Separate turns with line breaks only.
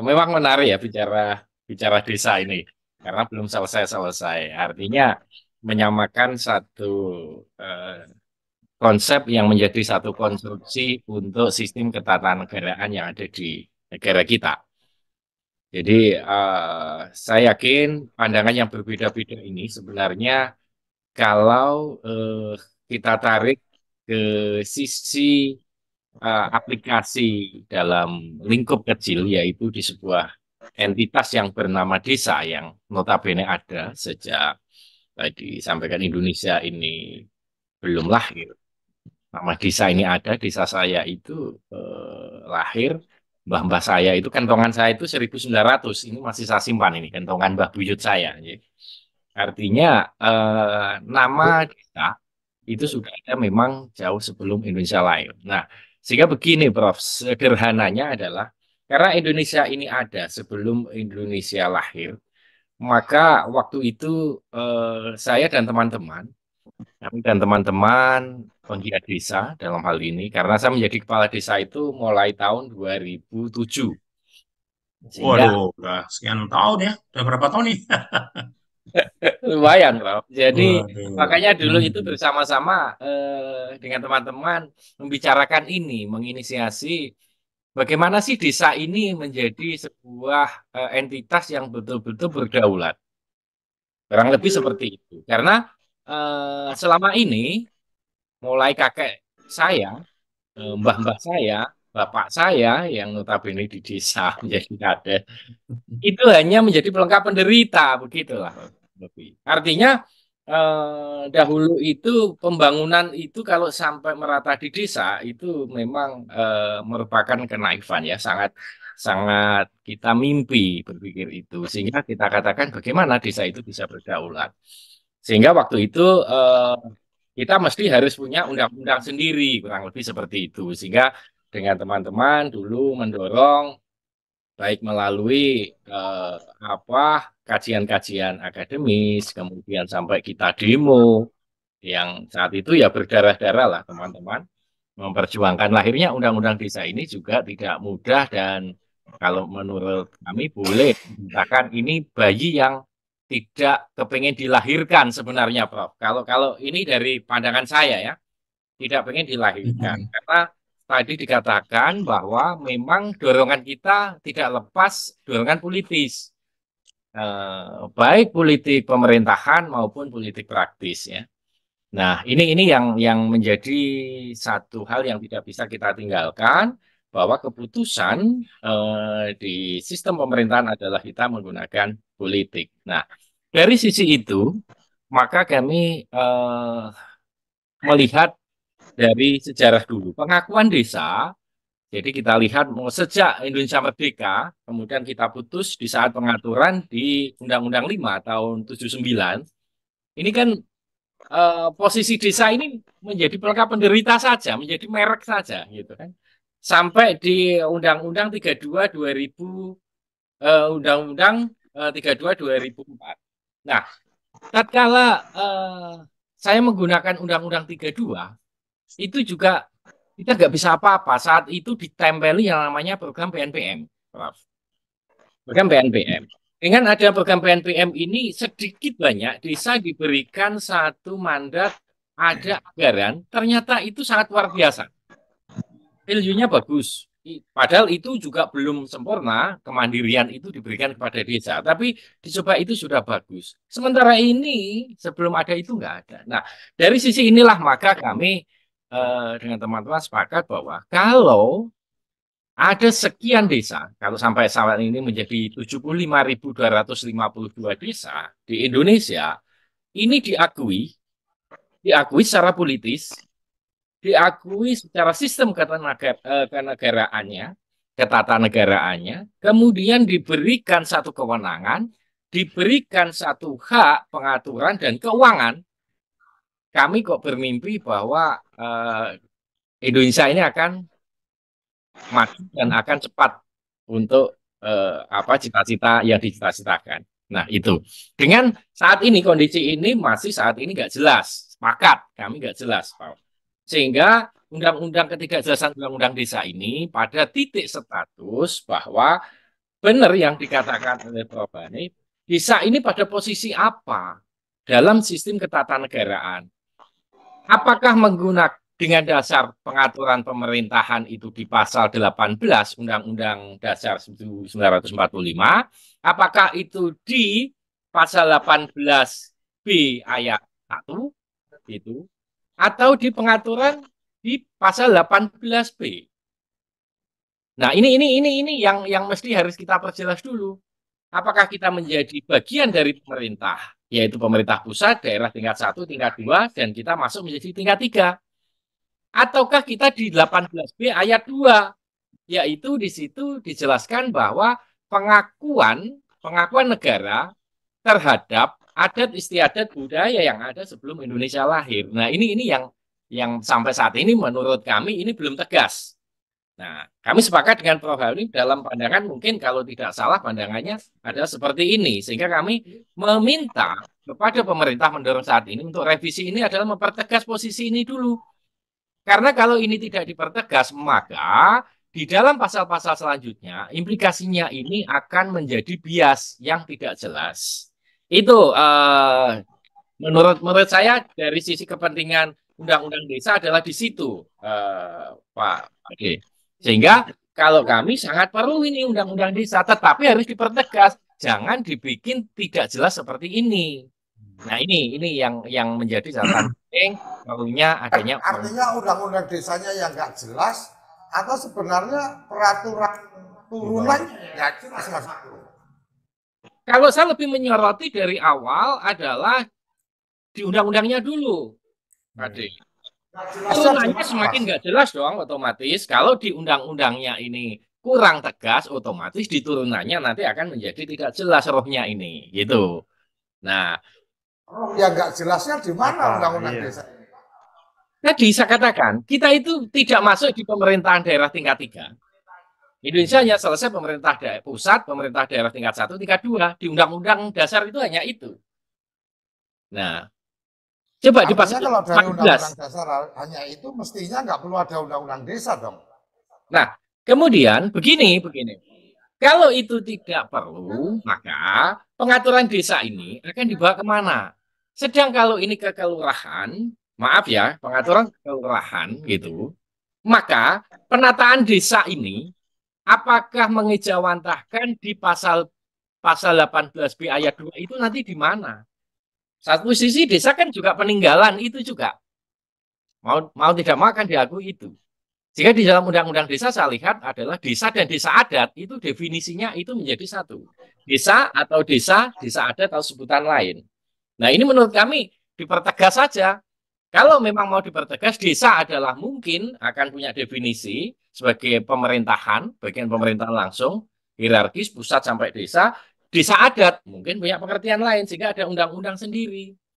memang menarik ya bicara bicara desa ini karena belum selesai-selesai. Artinya menyamakan satu eh, konsep yang menjadi satu konstruksi untuk sistem ketatanegaraan yang ada di negara kita. Jadi saya yakin pandangan yang berbeda-beda ini sebenarnya kalau kita tarik ke sisi aplikasi dalam lingkup kecil, yaitu di sebuah entitas yang bernama desa yang notabene ada sejak tadi sampaikan Indonesia ini belum lahir. Nama desa ini ada, desa saya itu lahir, mbah-mbah saya itu kentongan saya itu 1900, ini masih saya simpan ini, kentongan Mbah Buyut saya. Ya. Artinya nama desa itu sudah ada memang jauh sebelum Indonesia lahir. Nah, sehingga begini, Prof. Sederhananya adalah karena Indonesia ini ada sebelum Indonesia lahir, maka waktu itu saya dan teman-teman, kami dan teman-teman penggiat desa dalam hal ini, karena saya menjadi kepala desa itu mulai tahun 2007, sehingga
Waduh, udah sekian tahun ya. Udah berapa tahun nih?
lumayan, Prof. Jadi
Waduh.
makanya dulu itu
Hmm.
bersama-sama dengan teman-teman membicarakan ini, menginisiasi bagaimana sih desa ini menjadi sebuah entitas yang betul-betul berdaulat. Kurang lebih seperti itu. Karena selama ini mulai kakek saya, mbah-mbah saya, bapak saya yang notabene di desa menjadi kader, itu hanya menjadi pelengkap penderita, begitulah. Lebih. Artinya dahulu itu pembangunan itu kalau sampai merata di desa itu memang merupakan kenaifan ya, sangat sangat kita mimpi berpikir itu, sehingga kita katakan bagaimana desa itu bisa berdaulat. Sehingga waktu itu eh, kita mesti harus punya undang-undang sendiri, kurang lebih seperti itu. Sehingga dengan teman-teman dulu mendorong baik melalui eh, apa kajian-kajian akademis, kemudian sampai kita demo yang saat itu ya berdarah-darah lah teman-teman memperjuangkan lahirnya undang-undang desa ini juga tidak mudah dan kalau menurut kami boleh dikatakan ini bayi yang tidak kepengen dilahirkan sebenarnya, Prof. Kalau kalau ini dari pandangan saya ya tidak pengen dilahirkan
Hmm.
karena tadi dikatakan bahwa memang dorongan kita tidak lepas dorongan politis, baik politik pemerintahan maupun politik praktis ya. Nah, ini yang menjadi satu hal yang tidak bisa kita tinggalkan bahwa keputusan di sistem pemerintahan adalah kita menggunakan politik. Nah, dari sisi itu maka kami melihat dari sejarah dulu. Pengakuan desa, jadi kita lihat sejak Indonesia merdeka, kemudian kita putus di saat pengaturan di Undang-Undang 5 tahun 79, ini kan posisi desa ini menjadi pelengkap penderita saja, menjadi merek saja gitu kan. Sampai di Undang-Undang 32 2000 Undang-Undang 32 2004. Nah, tatkala saya menggunakan Undang-Undang 32 itu juga kita nggak bisa apa-apa. Saat itu ditempeli yang namanya program PNPM, Prof. Program PNPM. Dengan ada program PNPM ini sedikit banyak desa diberikan satu mandat ada anggaran, ternyata itu sangat luar biasa. Value-nya bagus. Padahal itu juga belum sempurna, kemandirian itu diberikan kepada desa. Tapi dicoba itu sudah bagus. Sementara ini, sebelum ada itu nggak ada. Nah, dari sisi inilah maka kami dengan teman-teman sepakat bahwa kalau ada sekian desa, kalau sampai saat ini menjadi 75.252 desa di Indonesia, ini diakui secara politis, diakui secara sistem kenegaraannya, ketatanegaraannya, kemudian diberikan satu kewenangan, diberikan satu hak pengaturan dan keuangan. Kami kok bermimpi bahwa Indonesia ini akan maju dan akan cepat untuk apa cita-cita yang dicita-citakan. Nah, itu. Dengan saat ini, kondisi ini masih saat ini nggak jelas. Sepakat, kami nggak jelas, Pak. Sehingga undang-undang ketidakjelasan undang-undang desa ini pada titik status bahwa benar yang dikatakan oleh Prof. Hanif, desa ini pada posisi apa dalam sistem ketatanegaraan? Apakah menggunakan dengan dasar pengaturan pemerintahan itu di pasal 18 Undang-Undang Dasar 1945, apakah itu di pasal 18B ayat 1 itu atau di pengaturan di pasal 18B. Nah, ini yang mesti harus kita perjelas dulu. Apakah kita menjadi bagian dari pemerintah, yaitu pemerintah pusat, daerah tingkat 1, tingkat 2, dan kita masuk menjadi tingkat 3. Ataukah kita di 18B ayat 2, yaitu di situ dijelaskan bahwa pengakuan negara terhadap adat istiadat budaya yang ada sebelum Indonesia lahir. Nah, ini yang sampai saat ini menurut kami ini belum tegas. Nah, kami sepakat dengan Prof. Hanif dalam pandangan mungkin kalau tidak salah pandangannya adalah seperti ini. Sehingga kami meminta kepada pemerintah mendorong saat ini untuk revisi ini adalah mempertegas posisi ini dulu. Karena kalau ini tidak dipertegas, maka di dalam pasal-pasal selanjutnya implikasinya ini akan menjadi bias yang tidak jelas. Itu menurut saya dari sisi kepentingan undang-undang desa adalah di situ, Pak Ade. Sehingga kalau kami sangat perlu ini undang-undang desa, tetapi harus dipertegas, jangan dibikin tidak jelas seperti ini. Nah, ini yang menjadi catatan penting perlunya adanya
Artinya undang-undang desanya yang nggak jelas atau sebenarnya peraturan turunan nggak jelas Mas Bro?
kalau saya lebih menyoroti dari awal adalah di undang-undangnya dulu, Ade.
Nggak jelasnya di
Turunannya
mana
semakin
Mas?
nggak jelas dong otomatis. Kalau di undang-undangnya ini kurang tegas, otomatis di turunannya nanti akan menjadi tidak jelas rohnya ini, gitu. Nah,
Oh, yang nggak jelasnya di mana undang-undang
Iya.
desa?
tadi saya katakan kita itu tidak masuk di pemerintahan daerah tingkat 3. Indonesia hanya selesai pemerintah pusat, pemerintah daerah tingkat 1, tingkat 2. Di undang-undang dasar itu hanya itu. Nah, coba di
Artinya
pasal
kalau dari
14.
undang-undang dasar hanya itu mestinya nggak perlu ada undang-undang desa dong.
Nah, kemudian begini. Kalau itu tidak perlu, maka pengaturan desa ini akan dibawa kemana? Sedang kalau ini ke kelurahan, maaf ya, pengaturan kelurahan gitu, maka penataan desa ini apakah mengejawantahkan di pasal 18B ayat 2 itu nanti di mana? Satu sisi desa kan juga peninggalan itu juga. Mau tidak mau akan diakui itu. Jika di dalam undang-undang desa saya lihat adalah desa dan desa adat itu definisinya itu menjadi satu. Desa atau desa adat atau sebutan lain. Nah, ini menurut kami dipertegas saja. Kalau memang mau dipertegas, desa adalah mungkin akan punya definisi sebagai pemerintahan, bagian pemerintahan langsung, hierarkis pusat sampai desa. Desa adat mungkin punya pengertian lain sehingga ada undang-undang sendiri.